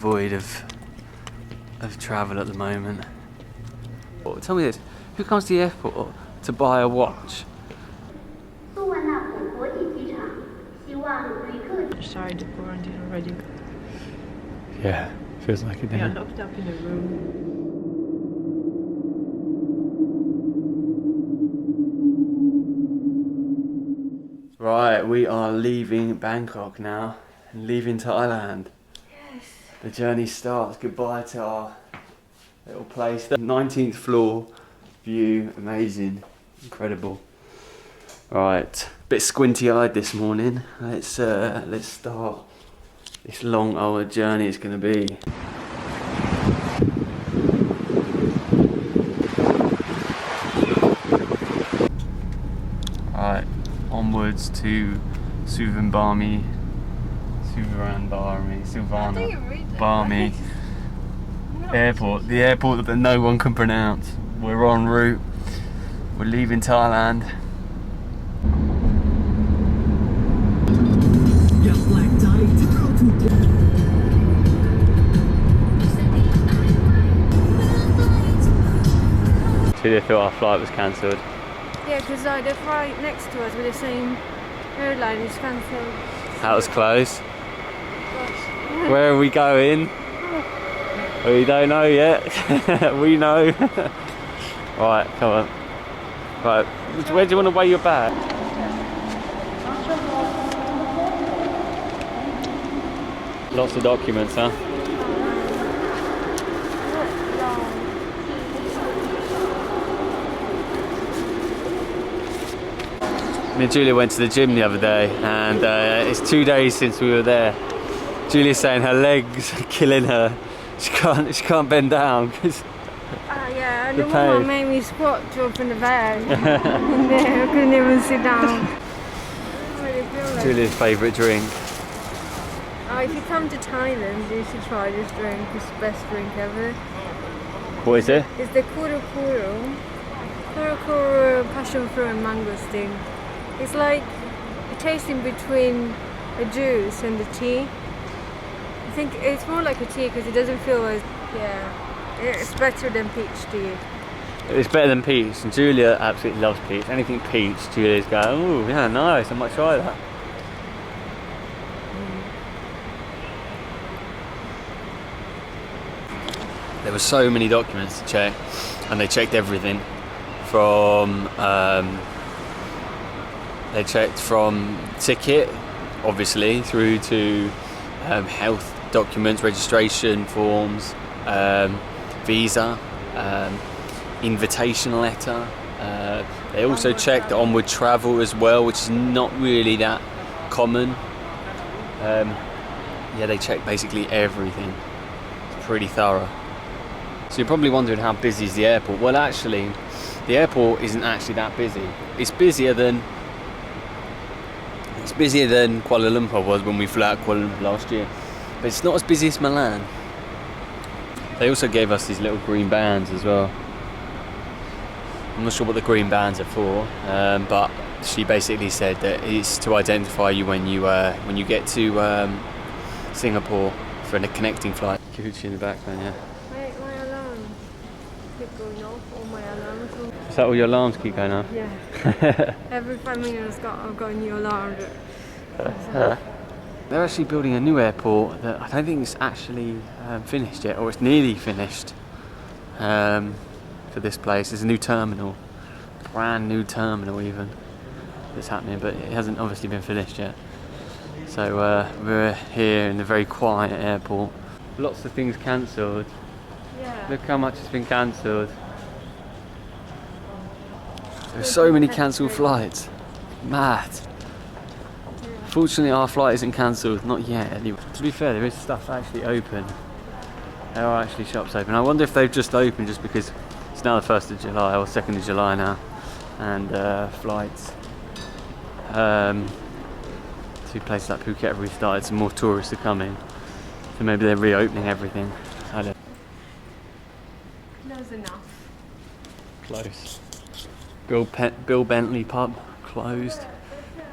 void of travel at the moment. Tell me this, who comes to the airport to buy a watch? Sorry, the quarantine already. Yeah, feels like it. We are locked up in a room. Right, we are leaving Bangkok now and leaving Thailand. Yes. The journey starts. Goodbye to our little place. The 19th floor view, amazing, incredible. Right, bit squinty-eyed this morning. Let's start this long old journey it's going to be. Right, onwards to Suvarnabhumi airport, the airport that no one can pronounce. We're en route. We're leaving Thailand. Julia thought our flight was cancelled. Yeah, because the flight next to us with the same airline is cancelled. That was close. Where are we going? We don't know yet. We know. Right, come on. Right, where do you want to weigh your bag? Lots of documents, huh? Me and Julia went to the gym the other day, and it's 2 days since we were there. Julia's saying her legs are killing her. She can't bend down because yeah, and the woman made me squat to open the bag. And I couldn't even sit down. Julia's favourite drink. If you come to Thailand, you should try this drink. It's the best drink ever. What is it? It's the kuru passion fruit and mangosteen. It's like it tastes in between a juice and the tea. I think it's more like a tea because it doesn't feel as, it's better than peach tea. It's better than peach, and Julia absolutely loves peach. Anything peach, Julia's going, oh yeah, nice, I might try that. There were so many documents to check, and they checked everything from they checked from ticket, obviously, through to health documents, registration forms, visa, invitation letter. They also checked onward travel as well, which is not really that common. Yeah, they checked basically everything. It's pretty thorough. So you're probably wondering how busy is the airport. Well, actually, the airport isn't actually that busy. It's busier than Kuala Lumpur was when we flew out Kuala Lumpur last year. But it's not as busy as Milan. They also gave us these little green bands as well. I'm not sure what the green bands are for, but she basically said that it's to identify you when you get to Singapore for a connecting flight. Gucci in the background, yeah. My alarm keep going off, all my alarms. Is that all your alarms keep going off? Yeah. Every 5 minutes I've got a new alarm. They're actually building a new airport that I don't think is actually finished yet, or it's nearly finished for this place. There's a new terminal, brand new terminal even, that's happening, but it hasn't obviously been finished yet. So we're here in a very quiet airport. Lots of things cancelled. Yeah. Look how much has been cancelled. There's so many cancelled flights. Mad. Fortunately our flight isn't cancelled, not yet anyway. To be fair, there is stuff actually open. There are actually shops open. I wonder if they've just opened just because it's now the 1st of July or 2nd of July now, and flights to places like Phuket have restarted, some more tourists are coming, so maybe they're reopening everything. I don't know. Close enough. Close. Bill Bentley pub closed.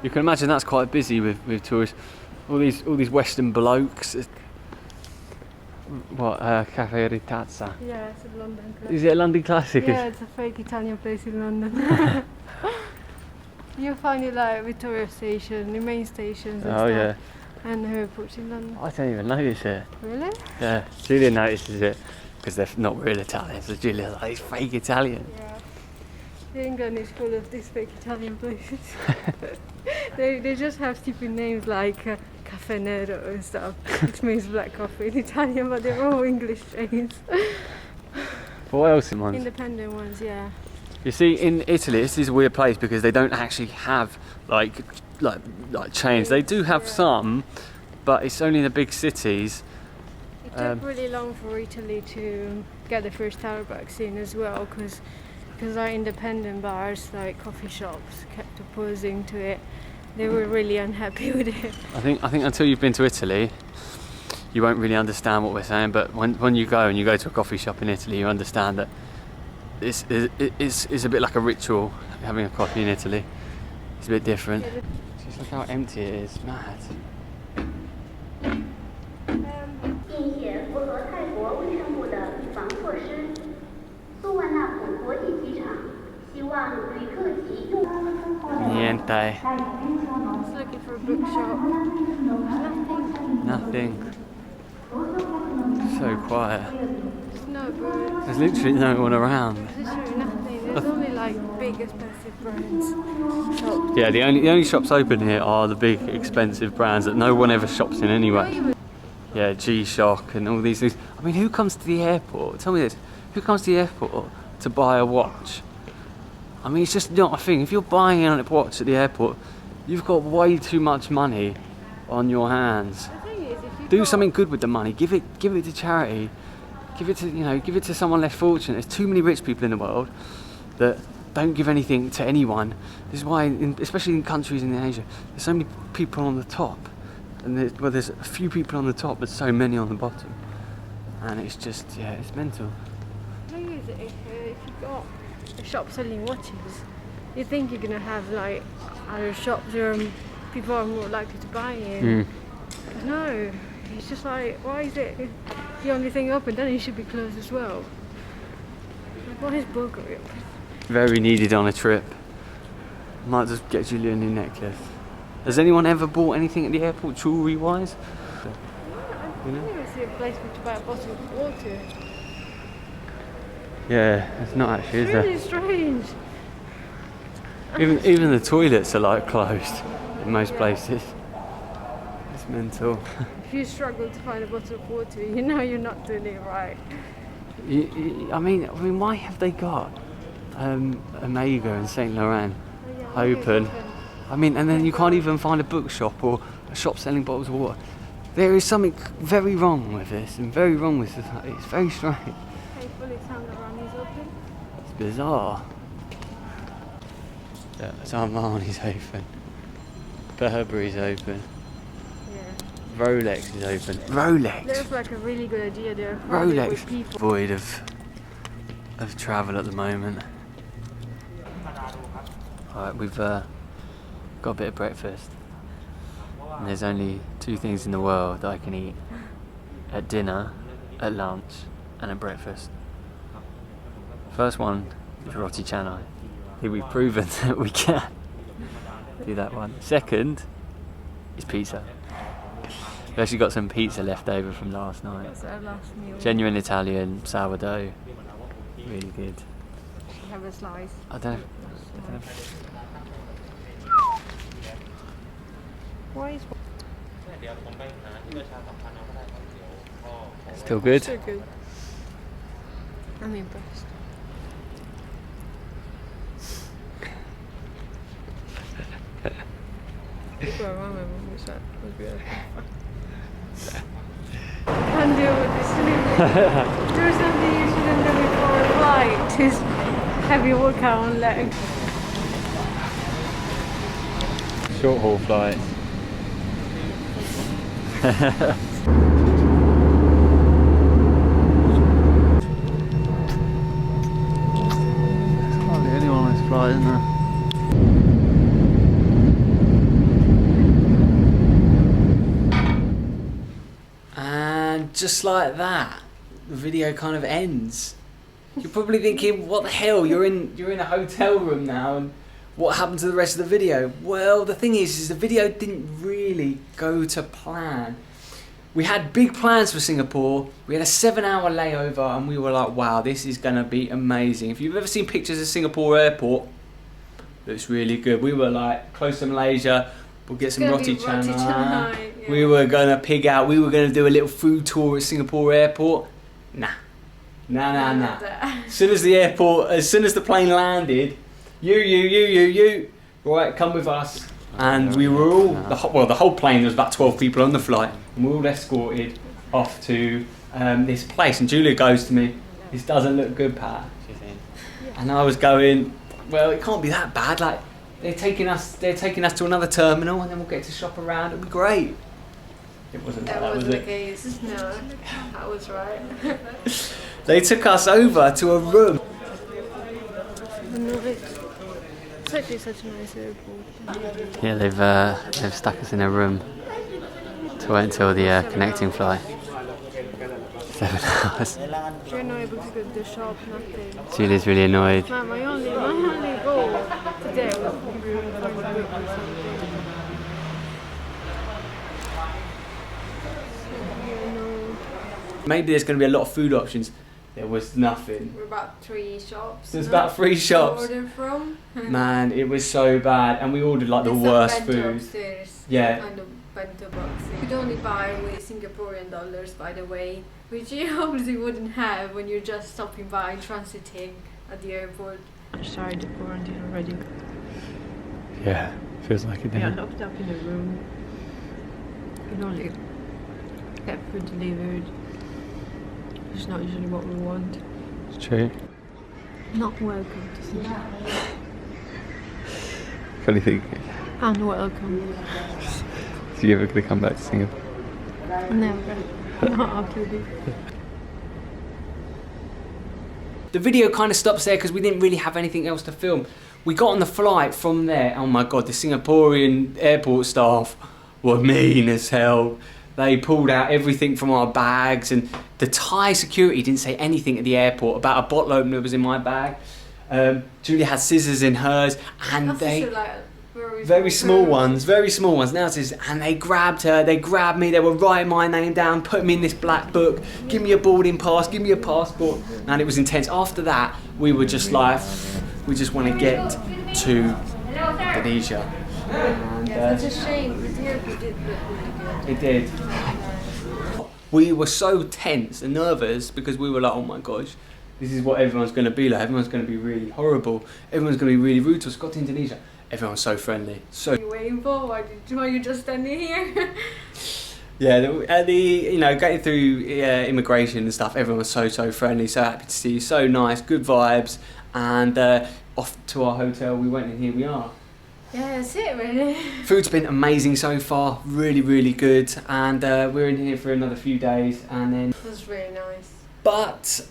You can imagine that's quite busy with tourists. All these Western blokes. What, Cafe Ritazza? Yeah, it's a London classic. Is it a London classic? Yeah, it's a fake Italian place in London. You'll find it like Victoria Station, the main stations and Oh stuff. yeah. And the airports in London. I don't even notice it. Really? Yeah, Julia notices it because they're not real Italian, so Julia's like, it's fake Italian. Yeah. England is full of these fake Italian places. they just have stupid names like Caffè Nero and stuff, which means black coffee in Italian, but they're all English chains. But what else in ones? Independent ones, yeah. You see, in Italy, this is a weird place because they don't actually have like chains. They do have some, but it's only in the big cities. It took really long for Italy to get the first Starbucks in as well, because our independent bars, like coffee shops, kept opposing to it. They were really unhappy with it. I think until you've been to Italy, you won't really understand what we're saying. But when you go to a coffee shop in Italy, you understand that it's a bit like a ritual having a coffee in Italy. It's a bit different. Just look how empty it is, mad. 并且符合泰国卫生部的预防措施。苏万纳普国际机场希望旅客及用。 Niente. I was looking for a bookshop. Nothing. So quiet. It's no good. There's literally no one around. There's literally nothing. There's only like big expensive brands. Shops. Yeah, the only shops open here are the big expensive brands that no one ever shops in anyway. Yeah, G-Shock and all these things. I mean, who comes to the airport? Tell me this. Who comes to the airport to buy a watch? I mean, it's just not a thing. If you're buying a watch at the airport, you've got way too much money on your hands. The thing is, if you Do something good with the money. Give it to charity. Give it to someone less fortunate. There's too many rich people in the world that don't give anything to anyone. This is why, especially in countries in Asia, there's so many people on the top, and there's a few people on the top, but so many on the bottom, and it's just it's mental. The thing is, if you've got a shop selling watches, you think you're gonna have like other shops where people are more likely to buy in. But no, it's just like, why is it the only thing open? Then it should be closed as well. Like, what is Bulgaria? Very needed on a trip. Might just get Julia a new necklace. Has anyone ever bought anything at the airport, jewellery wise? I didn't even see a place to buy a bottle of water. Yeah, it's not actually, is It's there? really strange. Even the toilets are like closed in most places. It's mental. If you struggle to find a bottle of water, you know you're not doing it right. I mean, why have they got Omega and Saint Laurent open? I mean, and then you can't even find a bookshop or a shop selling bottles of water. There is something very wrong with this, and very wrong with society. It's very strange. Hopefully Saint Laurent is open. It's bizarre. Yeah, Armani's open. Burberry's open. Yeah. Rolex is open. Rolex. There's like a really good idea there. Probably Rolex. with people. Void of travel at the moment. Alright, we've got a bit of breakfast. And there's only two things in the world that I can eat. At dinner, at lunch, and at breakfast. First one is roti canai. I think we've proven that we can do that one. Second is pizza. We've actually got some pizza left over from last night. That's our last meal. Genuine Italian sourdough. Really good. Have a slice. I don't know. Why is Still good? so good? I'm impressed. People around me wish that was good. Can't deal with this anymore. Do something you shouldn't do before a flight. Is heavy workout on legs. Short haul flight. There's hardly anyone on this flight, isn't there? And just like that, the video kind of ends. You're probably thinking, what the hell? You're in a hotel room now, and what happened to the rest of the video? Well, the thing is the video didn't really go to plan. We had big plans for Singapore. We had a 7-hour layover, and we were like, wow, this is gonna be amazing. If you've ever seen pictures of Singapore airport, looks really good. We were like close to Malaysia. We'll get some roti canai. Yeah. We were gonna pig out. We were gonna do a little food tour at Singapore airport. Nah. As soon as the plane landed, you, right, come with us. And we were all, the whole plane, there was about 12 people on the flight, and we were all escorted off to this place. And Giulia goes to me, this doesn't look good, Pat. And I was going, well, it can't be that bad. Like, they're taking us to another terminal, and then we'll get to shop around. It'll be great. It wasn't that, was the it? case. No, I was right. They took us over to a room. It's actually such a nice airport. Yeah, they've stuck us in a room to wait until the connecting flight. 7 hours. You're not able to go to the shop, nothing. Giulia's really annoyed. Man, my only goal today was to be able to find a book or something. Maybe there's going to be a lot of food options. There was nothing. We're about 3 shops. There's about 3 shops. Order from. Man, it was so bad, and we ordered like the worst food. Upstairs, yeah. Kind of bento box. You could only buy with Singaporean dollars, by the way, which you obviously wouldn't have when you're just stopping by, transiting at the airport. Sorry, the quarantine already. Yeah, feels like it. We are locked up in a room. You can only get food delivered. It's not usually what we want. It's true. Not welcome to Singapore. What do you think? Unwelcome. So you ever going to come back to Singapore? Never. Not after this. The video kind of stops there because we didn't really have anything else to film. We got on the flight from there. Oh my god, the Singaporean airport staff were mean as hell. They pulled out everything from our bags, and the Thai security didn't say anything at the airport about a bottle opener that was in my bag. Giulia had scissors in hers, and they very small ones. Now it says, and they grabbed her, they grabbed me, they were writing my name down, put me in this black book, give me a boarding pass, give me a passport, and it was intense. After that, we were just like, we just want to get to Indonesia. And, it's a shame, because the airport did look really good. It did. We were so tense and nervous because we were like, oh my gosh, this is what everyone's going to be like. Everyone's going to be really horrible. Everyone's going to be really rude to us. Got to Indonesia. Everyone's so friendly. So. What are you waiting for? Why are you just standing here? Yeah, getting through immigration and stuff, everyone was so friendly, so happy to see you, so nice, good vibes, and off to our hotel we went, and here we are. Yeah, that's it really. Food's been amazing so far, really good, and we're in here for another few days, and then... It was really nice. But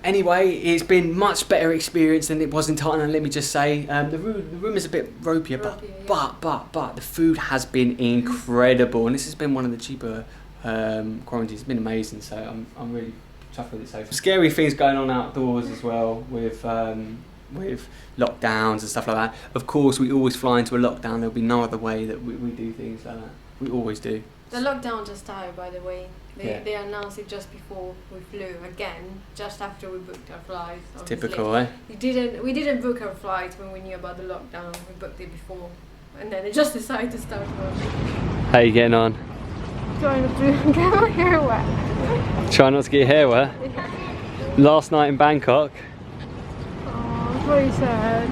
anyway, it's been much better experience than it was in Thailand, let me just say. The room is a bit ropier, but the food has been incredible, and this has been one of the cheaper quarantines. It's been amazing, so I'm really chuffed with it so far. Scary things going on outdoors as well with lockdowns and stuff like that. Of course, we always fly into a lockdown. There'll be no other way that we do things like that. We always do. The lockdown just started, by the way. Yeah. They announced it just before we flew again, just after we booked our flights. Typical, eh? We didn't book our flights when we knew about the lockdown. We booked it before, and then they just decided to start working. How are you getting on? Trying not to get my hair wet. Trying not to get your hair wet? Yeah. Last night in Bangkok. Oh, it's very sad.